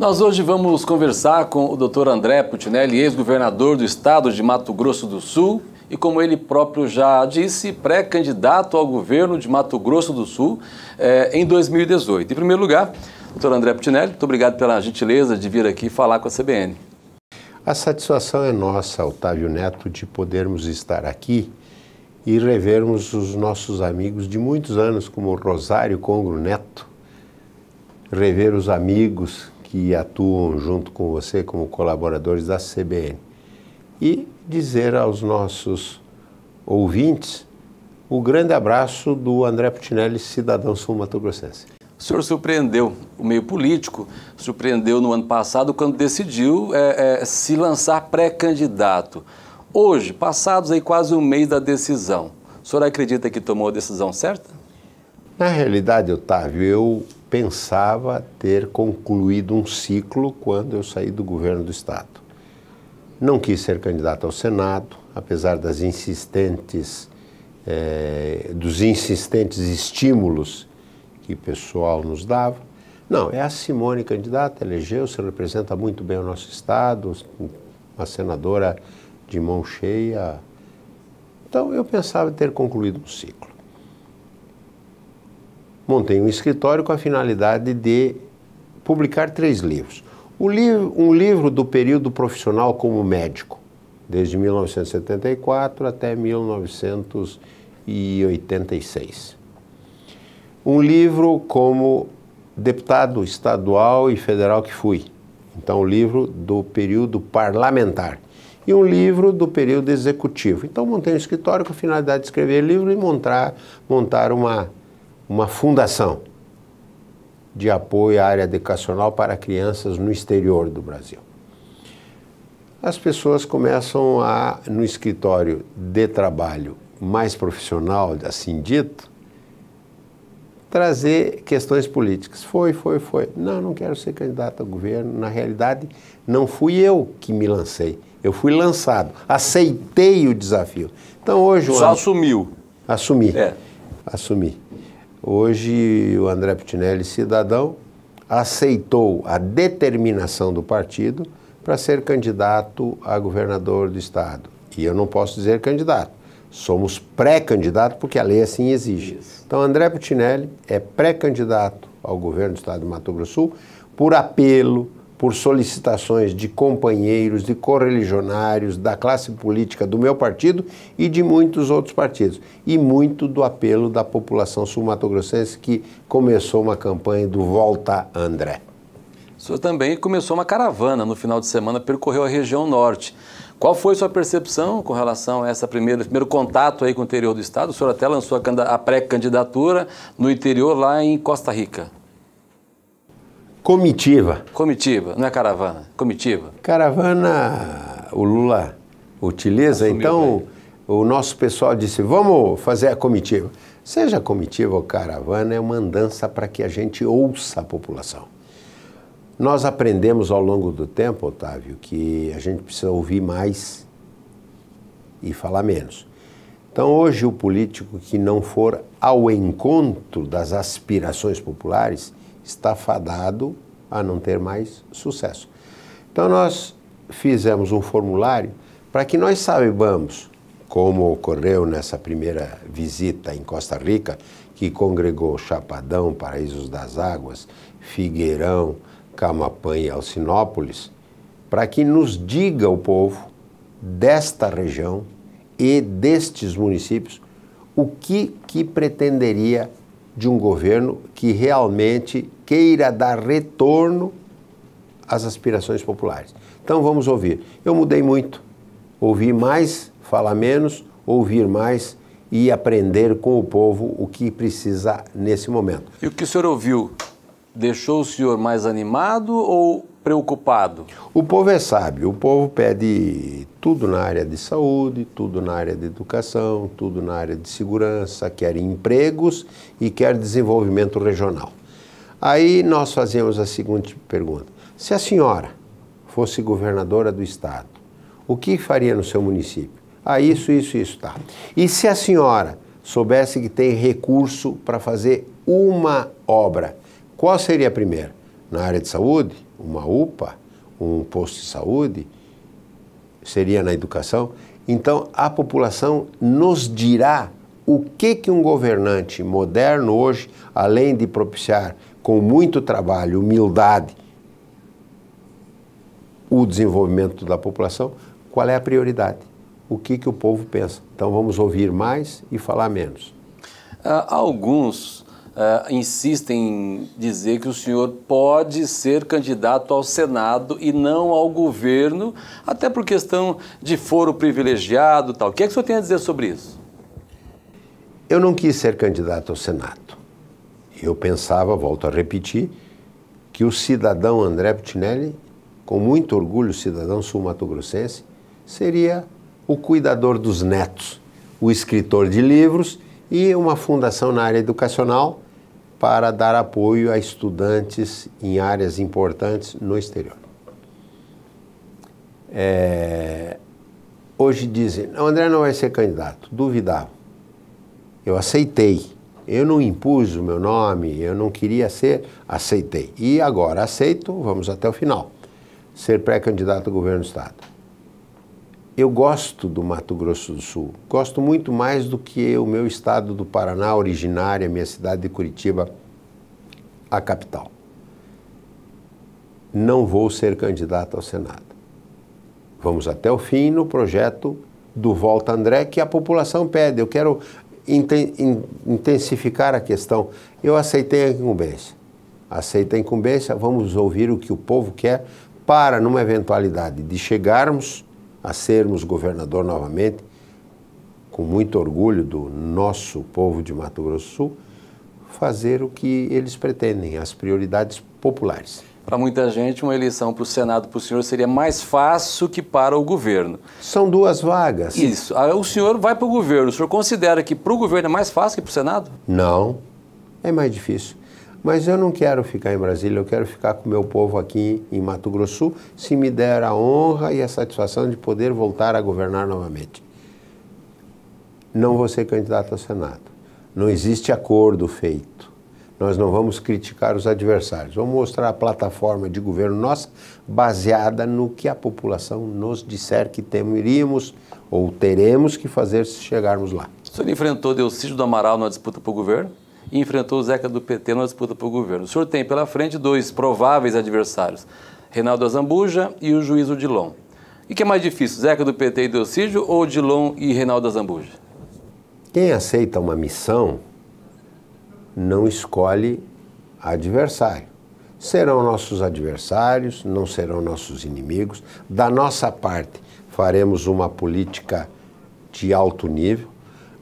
Nós hoje vamos conversar com o Dr. André Putinelli, ex-governador do estado de Mato Grosso do Sul e, como ele próprio já disse, pré-candidato ao governo de Mato Grosso do Sul em 2018. Em primeiro lugar, Dr. André Putinelli, muito obrigado pela gentileza de vir aqui falar com a CBN. A satisfação é nossa, Otávio Neto, de podermos estar aqui e revermos os nossos amigos de muitos anos, como Rosário Congro Neto, rever os amigos que atuam junto com você como colaboradores da CBN e dizer aos nossos ouvintes o grande abraço do André Putinelli, cidadão sul-mato-grossense. O senhor surpreendeu o meio político, surpreendeu no ano passado quando decidiu se lançar pré-candidato. Hoje, passados aí quase um mês da decisão, o senhor acredita que tomou a decisão certa? Na realidade, Otávio, eu pensava ter concluído um ciclo quando eu saí do governo do estado. Não quis ser candidato ao Senado, apesar dos insistentes estímulos que o pessoal nos dava. Não, é a Simone candidata, elegeu-se, representa muito bem o nosso estado, uma senadora de mão cheia. Então, eu pensava ter concluído um ciclo. Montei um escritório com a finalidade de publicar 3 livros. Um livro do período profissional como médico, desde 1974 até 1986. Um livro como deputado estadual e federal que fui. Então, um livro do período parlamentar. E um livro do período executivo. Então, montei um escritório com a finalidade de escrever livro e montar uma fundação de apoio à área educacional para crianças no exterior do Brasil. As pessoas começam no escritório de trabalho mais profissional, assim dito, trazer questões políticas. Foi. Não quero ser candidato ao governo. Na realidade, não fui eu que me lancei. Eu fui lançado. Aceitei o desafio. Então, hoje... Só assumiu. Assumi. Assumi. Hoje, o André Putinelli, cidadão, aceitou a determinação do partido para ser candidato a governador do estado. E eu não posso dizer candidato. Somos pré-candidato porque a lei assim exige. Isso. Então, André Putinelli é pré-candidato ao governo do estado de Mato Grosso do Sul por apelo, por solicitações de companheiros, de correligionários, da classe política do meu partido e de muitos outros partidos. E muito do apelo da população sul-mato-grossense que começou uma campanha do Volta André. O senhor também começou uma caravana no final de semana, percorreu a região norte. Qual foi sua percepção com relação a esse primeiro contato aí com o interior do estado? O senhor até lançou a pré-candidatura no interior lá em Costa Rica. Comitiva. Comitiva, não é caravana, comitiva. Caravana, o Lula utiliza, assumiu, então o nosso pessoal disse, vamos fazer a comitiva. Seja comitiva ou caravana, é uma andança para que a gente ouça a população. Nós aprendemos ao longo do tempo, Otávio, que a gente precisa ouvir mais e falar menos. Então hoje o político que não for ao encontro das aspirações populares está fadado a não ter mais sucesso. Então nós fizemos um formulário para que nós saibamos, como ocorreu nessa primeira visita em Costa Rica, que congregou Chapadão, Paraísos das Águas, Figueirão, Camapã e Alcinópolis, para que nos diga o povo desta região e destes municípios o que pretenderia de um governo que realmente queira dar retorno às aspirações populares. Então vamos ouvir. Eu mudei muito. Ouvir mais, falar menos, ouvir mais e aprender com o povo o que precisa nesse momento. E o que o senhor ouviu deixou o senhor mais animado ou preocupado? O povo é sábio, o povo pede tudo na área de saúde, tudo na área de educação, tudo na área de segurança, quer empregos e quer desenvolvimento regional. Aí nós fazemos a seguinte pergunta, se a senhora fosse governadora do estado, o que faria no seu município? Isso, tá. E se a senhora soubesse que tem recurso para fazer uma obra, qual seria a primeira? Na área de saúde? uma UPA, um posto de saúde, seria na educação. Então, a população nos dirá o que um governante moderno hoje, além de propiciar com muito trabalho, humildade, o desenvolvimento da população, qual é a prioridade, o que o povo pensa. Então, vamos ouvir mais e falar menos. Alguns insistem em dizer que o senhor pode ser candidato ao Senado e não ao governo, até por questão de foro privilegiado e tal. O que é que o senhor tem a dizer sobre isso? Eu não quis ser candidato ao Senado. Eu pensava, volto a repetir, que o cidadão André Puccinelli, com muito orgulho, cidadão sul-mato-grossense, seria o cuidador dos netos, o escritor de livros e uma fundação na área educacional para dar apoio a estudantes em áreas importantes no exterior. Hoje dizem, o André não vai ser candidato. Duvidava. Eu aceitei. Eu não impus o meu nome, eu não queria ser, aceitei. E agora aceito, vamos até o final, ser pré-candidato ao governo do Estado. Eu gosto do Mato Grosso do Sul, gosto muito mais do que o meu estado do Paraná, originária, minha cidade de Curitiba, a capital. Não vou ser candidato ao Senado. Vamos até o fim no projeto do Volta André, que a população pede. Eu quero intensificar a questão. Eu aceitei a incumbência. Aceitei a incumbência, vamos ouvir o que o povo quer para, numa eventualidade de chegarmos a sermos governador novamente, com muito orgulho do nosso povo de Mato Grosso do Sul, fazer o que eles pretendem, as prioridades populares. Para muita gente, uma eleição para o Senado para o senhor seria mais fácil que para o governo. São duas vagas. Isso. O senhor vai para o governo. O senhor considera que para o governo é mais fácil que para o Senado? Não, é mais difícil. Mas eu não quero ficar em Brasília, eu quero ficar com o meu povo aqui em Mato Grosso do Sul, se me der a honra e a satisfação de poder voltar a governar novamente. Não vou ser candidato ao Senado. Não existe acordo feito. Nós não vamos criticar os adversários. Vamos mostrar a plataforma de governo nossa baseada no que a população nos disser que teríamos ou teremos que fazer se chegarmos lá. O senhor enfrentou Delcídio do Amaral numa disputa para o governo e enfrentou o Zeca do PT numa disputa para o governo. O senhor tem pela frente dois prováveis adversários, Reinaldo Azambuja e o juiz Odilon. E que é mais difícil, Zeca do PT e Delcídio ou Odilon e Reinaldo Azambuja? Quem aceita uma missão não escolhe adversário. Serão nossos adversários, não serão nossos inimigos. Da nossa parte, faremos uma política de alto nível,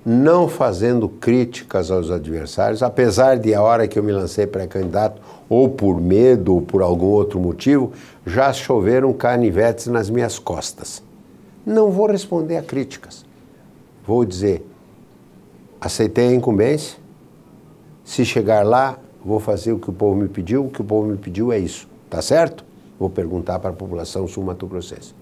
não fazendo críticas aos adversários, apesar de a hora que eu me lancei pré-candidato, ou por medo ou por algum outro motivo, já choveram canivetes nas minhas costas. Não vou responder a críticas. Vou dizer, aceitei a incumbência, se chegar lá, vou fazer o que o povo me pediu, o que o povo me pediu é isso, tá certo? Vou perguntar para a população sul-mato-grossense.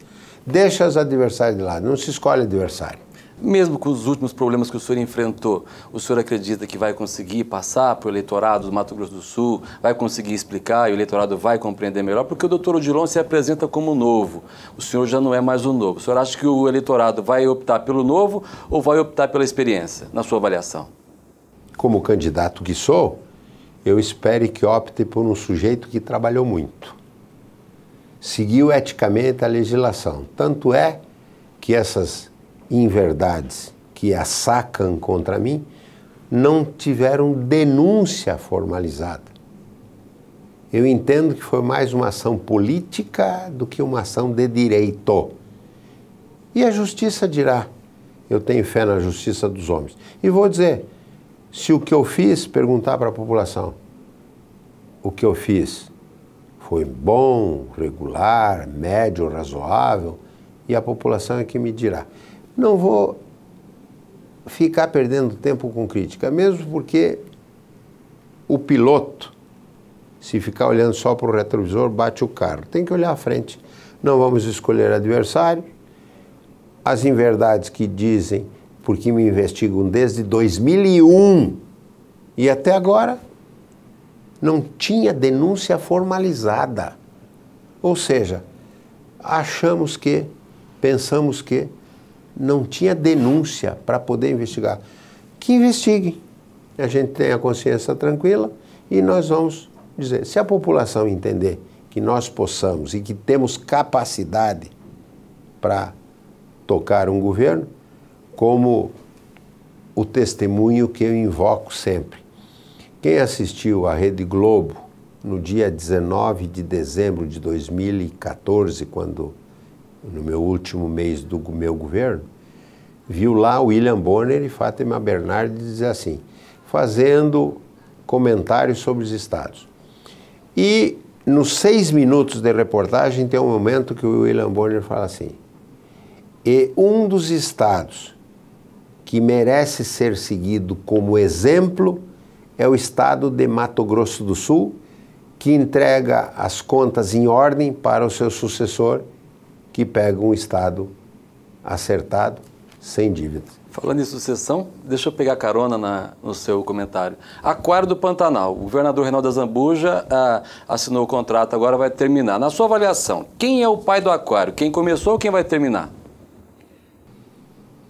Deixa os adversários de lado, não se escolhe adversário. Mesmo com os últimos problemas que o senhor enfrentou, o senhor acredita que vai conseguir passar para o eleitorado do Mato Grosso do Sul, vai conseguir explicar e o eleitorado vai compreender melhor? Porque o doutor Odilon se apresenta como novo, o senhor já não é mais o novo. O senhor acha que o eleitorado vai optar pelo novo ou vai optar pela experiência, na sua avaliação? Como candidato que sou, eu espero que opte por um sujeito que trabalhou muito. Seguiu eticamente a legislação. Tanto é que essas inverdades que assacam contra mim não tiveram denúncia formalizada. Eu entendo que foi mais uma ação política do que uma ação de direito. E a justiça dirá. Eu tenho fé na justiça dos homens. E vou dizer, se o que eu fiz, perguntar para a população, o que eu fiz foi bom, regular, médio, razoável, e a população é que me dirá. Não vou ficar perdendo tempo com crítica, mesmo porque o piloto, se ficar olhando só para o retrovisor, bate o carro. Tem que olhar à frente. Não vamos escolher adversário. As inverdades que dizem, porque me investigam desde 2001 e até agora, não tinha denúncia formalizada. Ou seja, pensamos que não tinha denúncia para poder investigar. Que investiguem. A gente tem a consciência tranquila e nós vamos dizer, se a população entender que nós possamos e que temos capacidade para tocar um governo, como o testemunho que eu invoco sempre. Quem assistiu à Rede Globo no dia 19 de dezembro de 2014, quando, no meu último mês do meu governo, viu lá o William Bonner e Fátima Bernardes dizer assim, fazendo comentários sobre os estados. E nos 6 minutos de reportagem tem um momento que o William Bonner fala assim, e um dos estados que merece ser seguido como exemplo é o estado de Mato Grosso do Sul, que entrega as contas em ordem para o seu sucessor, que pega um estado acertado, sem dívidas. Falando em sucessão, deixa eu pegar carona no seu comentário. Aquário do Pantanal, o governador Reinaldo Azambuja assinou o contrato, agora vai terminar. Na sua avaliação, quem é o pai do aquário? Quem começou ou quem vai terminar?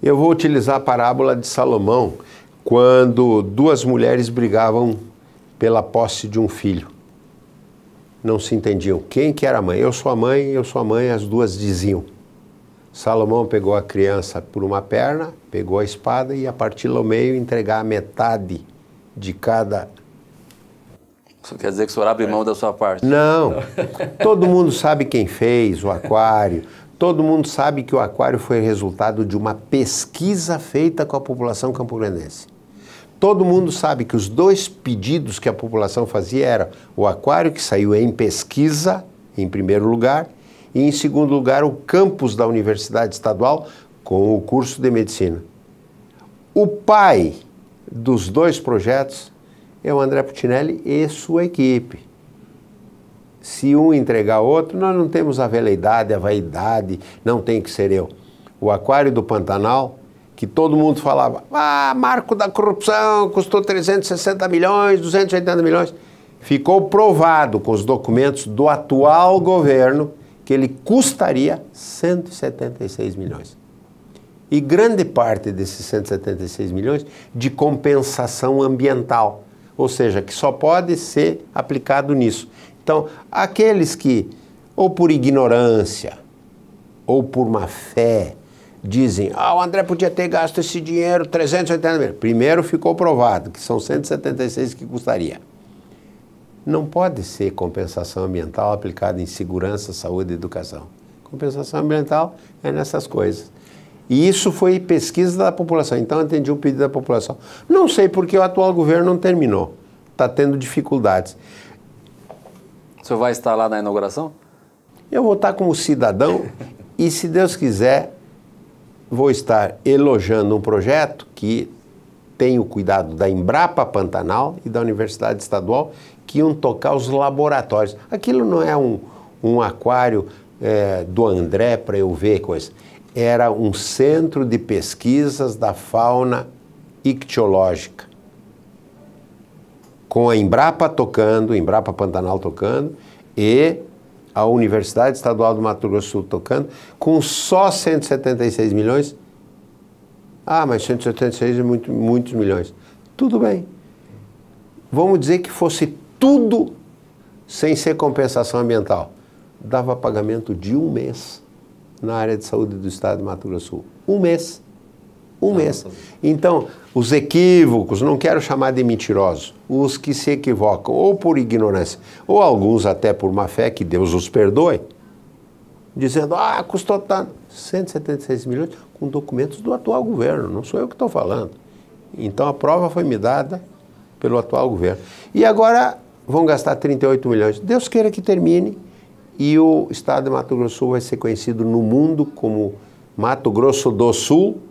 Eu vou utilizar a parábola de Salomão, quando 2 mulheres brigavam pela posse de um filho. Não se entendiam. Quem que era a mãe? Eu sou a mãe, as duas diziam. Salomão pegou a criança por uma perna, pegou a espada e ia parti-la ao meio e entregar a metade de cada... Isso quer dizer que o senhor abre mão da sua parte? Não. Todo mundo sabe quem fez o aquário. Todo mundo sabe que o aquário foi resultado de uma pesquisa feita com a população campograndense. Todo mundo sabe que os 2 pedidos que a população fazia era o aquário, que saiu em pesquisa, em primeiro lugar, e em segundo lugar o campus da Universidade Estadual com o curso de medicina. O pai dos 2 projetos é o André Putinelli e sua equipe. Se um entregar outro, nós não temos a veleidade, a vaidade, não tem que ser eu. O aquário do Pantanal, que todo mundo falava, marco da corrupção, custou 360 milhões, 280 milhões, ficou provado com os documentos do atual governo que ele custaria 176 milhões. E grande parte desses 176 milhões de compensação ambiental, ou seja, que só pode ser aplicado nisso. Então, aqueles que, ou por ignorância, ou por má fé, dizem, o André podia ter gasto esse dinheiro, 380 milhões. Primeiro ficou provado que são 176 que custaria. Não pode ser compensação ambiental aplicada em segurança, saúde e educação. Compensação ambiental é nessas coisas. E isso foi pesquisa da população, então eu entendi o pedido da população. Não sei porque o atual governo não terminou, está tendo dificuldades. O senhor vai estar lá na inauguração? Eu vou estar como cidadão e, se Deus quiser, vou estar elogiando um projeto que tem o cuidado da Embrapa Pantanal e da Universidade Estadual, que iam tocar os laboratórios. Aquilo não é um aquário do André para eu ver coisa. Era um centro de pesquisas da fauna ictiológica. Com a Embrapa tocando, Embrapa Pantanal tocando, e a Universidade Estadual do Mato Grosso do Sul tocando, com só 176 milhões. Mas 176 é muitos milhões. Tudo bem. Vamos dizer que fosse tudo sem ser compensação ambiental. Dava pagamento de 1 mês na área de saúde do estado de Mato Grosso do Sul. 1 mês. 1 mês. Então, os equívocos, não quero chamar de mentirosos, os que se equivocam, ou por ignorância, ou alguns até por má fé, que Deus os perdoe, dizendo, custou tanto. 176 milhões com documentos do atual governo, não sou eu que estou falando. Então, a prova foi me dada pelo atual governo. E agora vão gastar 38 milhões. Deus queira que termine e o estado de Mato Grosso do Sul vai ser conhecido no mundo como Mato Grosso do Sul,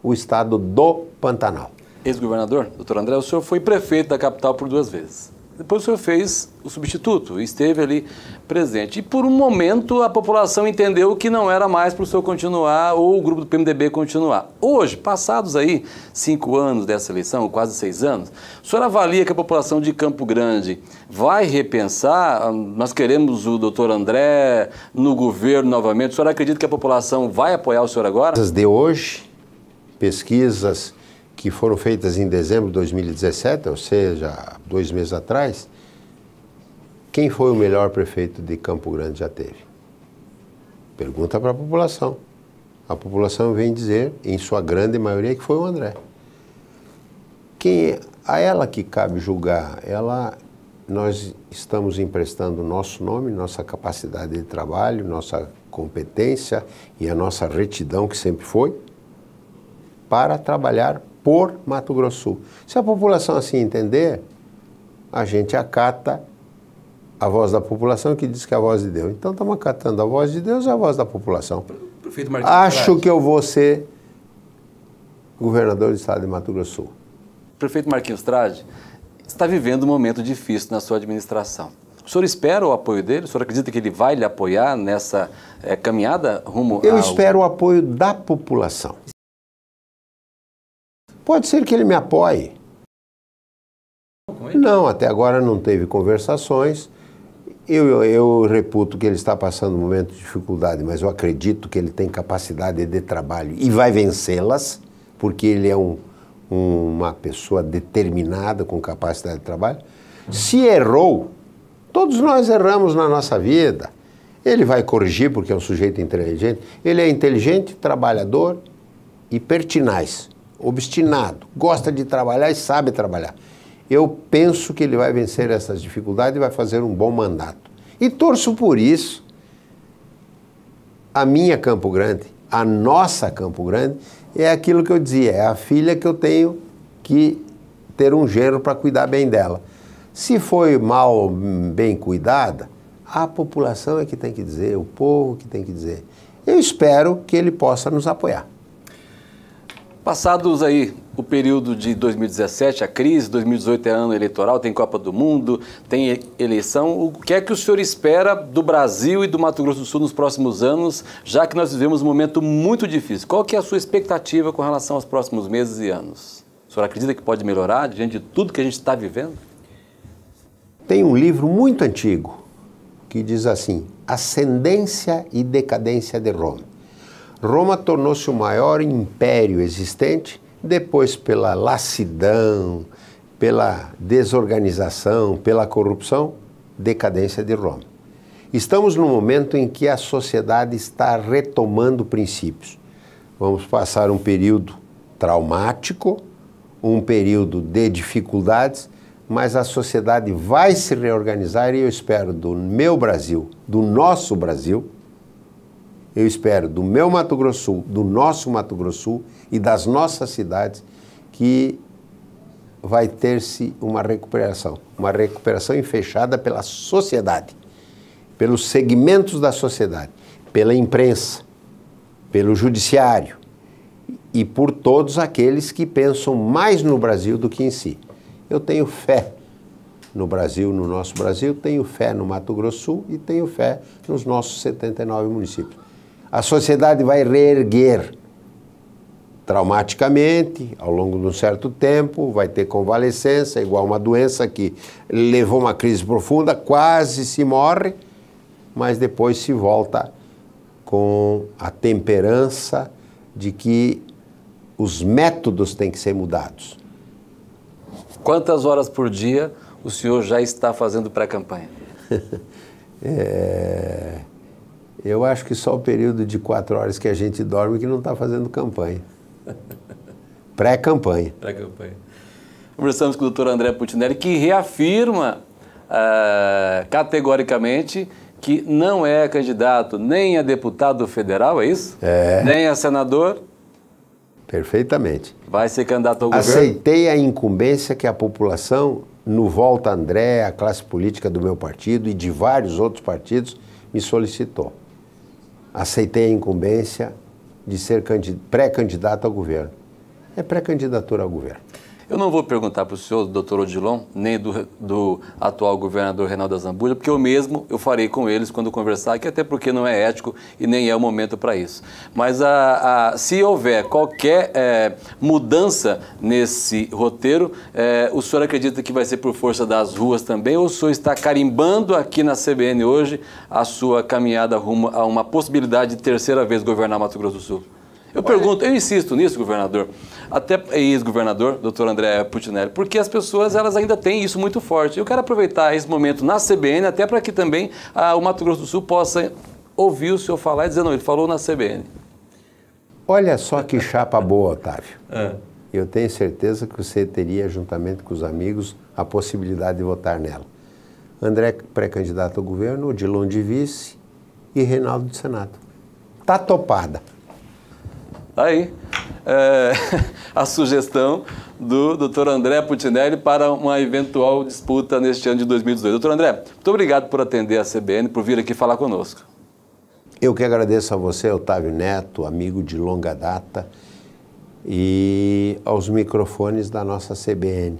o estado do Pantanal. Ex-governador, doutor André, o senhor foi prefeito da capital por 2 vezes. Depois o senhor fez o substituto, esteve ali presente. E por um momento a população entendeu que não era mais para o senhor continuar ou o grupo do PMDB continuar. Hoje, passados aí 5 anos dessa eleição, quase 6 anos, o senhor avalia que a população de Campo Grande vai repensar? Nós queremos o doutor André no governo novamente. O senhor acredita que a população vai apoiar o senhor agora? De hoje, pesquisas que foram feitas em dezembro de 2017, ou seja, 2 meses atrás, quem foi o melhor prefeito de Campo Grande já teve? Pergunta para a população. A população vem dizer, em sua grande maioria, que foi o André. A ela que cabe julgar, nós estamos emprestando nosso nome, nossa capacidade de trabalho, nossa competência e a nossa retidão, que sempre foi, para trabalhar por Mato Grosso do Sul. Se a população assim entender, a gente acata a voz da população, que diz que é a voz de Deus. Então estamos acatando a voz de Deus e a voz da população. Prefeito Marquinhos Acho que eu vou ser governador do estado de Mato Grosso do Sul. Prefeito Marquinhos Trade está vivendo um momento difícil na sua administração. O senhor espera o apoio dele? O senhor acredita que ele vai lhe apoiar nessa caminhada rumo Eu espero o apoio da população. Pode ser que ele me apoie. Não, até agora não teve conversações. Eu reputo que ele está passando um momento de dificuldade, mas eu acredito que ele tem capacidade de trabalho e vai vencê-las, porque ele é uma pessoa determinada, com capacidade de trabalho. Se errou, todos nós erramos na nossa vida. Ele vai corrigir, porque é um sujeito inteligente. Ele é inteligente, trabalhador e pertinaz. Obstinado, gosta de trabalhar e sabe trabalhar. Eu penso que ele vai vencer essas dificuldades e vai fazer um bom mandato. E torço por isso. A minha Campo Grande, a nossa Campo Grande, é aquilo que eu dizia, é a filha que eu tenho que ter um genro para cuidar bem dela. Se foi mal, bem cuidada, a população é que tem que dizer, o povo que tem que dizer. Eu espero que ele possa nos apoiar. Passados aí o período de 2017, a crise, 2018 é ano eleitoral, tem Copa do Mundo, tem eleição. O que é que o senhor espera do Brasil e do Mato Grosso do Sul nos próximos anos, já que nós vivemos um momento muito difícil? Qual que é a sua expectativa com relação aos próximos meses e anos? O senhor acredita que pode melhorar diante de tudo que a gente está vivendo? Tem um livro muito antigo que diz assim, Ascendência e Decadência de Roma. Roma tornou-se o maior império existente, depois pela lassidão, pela desorganização, pela corrupção, decadência de Roma. Estamos num momento em que a sociedade está retomando princípios. Vamos passar um período traumático, um período de dificuldades, mas a sociedade vai se reorganizar e eu espero do meu Brasil, do nosso Brasil, eu espero do meu Mato Grosso Sul, do nosso Mato Grosso Sul e das nossas cidades que vai ter-se uma recuperação fechada pela sociedade, pelos segmentos da sociedade, pela imprensa, pelo judiciário e por todos aqueles que pensam mais no Brasil do que em si. Eu tenho fé no Brasil, no nosso Brasil, tenho fé no Mato Grosso do Sul e tenho fé nos nossos 79 municípios. A sociedade vai reerguer traumaticamente, ao longo de um certo tempo, vai ter convalescença, igual uma doença que levou uma crise profunda, quase se morre, mas depois se volta com a temperança de que os métodos têm que ser mudados. Quantas horas por dia o senhor já está fazendo pré-campanha? Eu acho que só o período de 4 horas que a gente dorme que não está fazendo campanha. Pré-campanha. Pré-campanha. Conversamos com o doutor André Putinelli, que reafirma categoricamente que não é candidato nem a deputado federal, é isso? Nem a senador. Perfeitamente. Vai ser candidato ao governo? Aceitei a incumbência que a população, no Volta André, a classe política do meu partido e de vários outros partidos, me solicitou. Aceitei a incumbência de ser pré-candidato ao governo. É pré-candidatura ao governo. Eu não vou perguntar para o senhor, doutor Odilon, nem do atual governador Reinaldo Azambuja, porque eu farei com eles quando conversar, que até porque não é ético e nem é o momento para isso. Mas se houver qualquer mudança nesse roteiro, o senhor acredita que vai ser por força das ruas também, ou o senhor está carimbando aqui na CBN hoje a sua caminhada rumo a uma possibilidade de terceira vez governar Mato Grosso do Sul? Eu insisto nisso, governador, até ex-governador, doutor André Putinelli, porque as pessoas elas ainda têm isso muito forte. Eu quero aproveitar esse momento na CBN, até para que também o Mato Grosso do Sul possa ouvir o senhor falar e dizer, não, ele falou na CBN. Olha só que chapa boa, Otávio. Eu tenho certeza que você teria, juntamente com os amigos, a possibilidade de votar nela. André, pré-candidato ao governo, Odilon de vice e Reinaldo de Senado. Tá topada. Aí, a sugestão do doutor André Putinelli para uma eventual disputa neste ano de 2018. Doutor André, muito obrigado por atender a CBN, por vir aqui falar conosco. Eu que agradeço a você, Otávio Neto, amigo de longa data, e aos microfones da nossa CBN.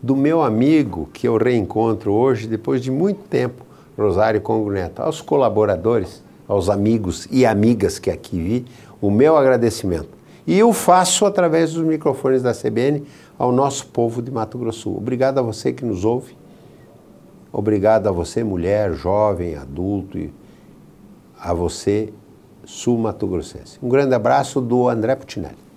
Do meu amigo, que eu reencontro hoje, depois de muito tempo, Rosário Congo Neto, aos colaboradores, aos amigos e amigas que aqui vi, o meu agradecimento. E eu faço através dos microfones da CBN ao nosso povo de Mato Grosso do Sul. Obrigado a você que nos ouve. Obrigado a você, mulher, jovem, adulto, e a você, sul-mato-grossense. Um grande abraço do André Putinelli.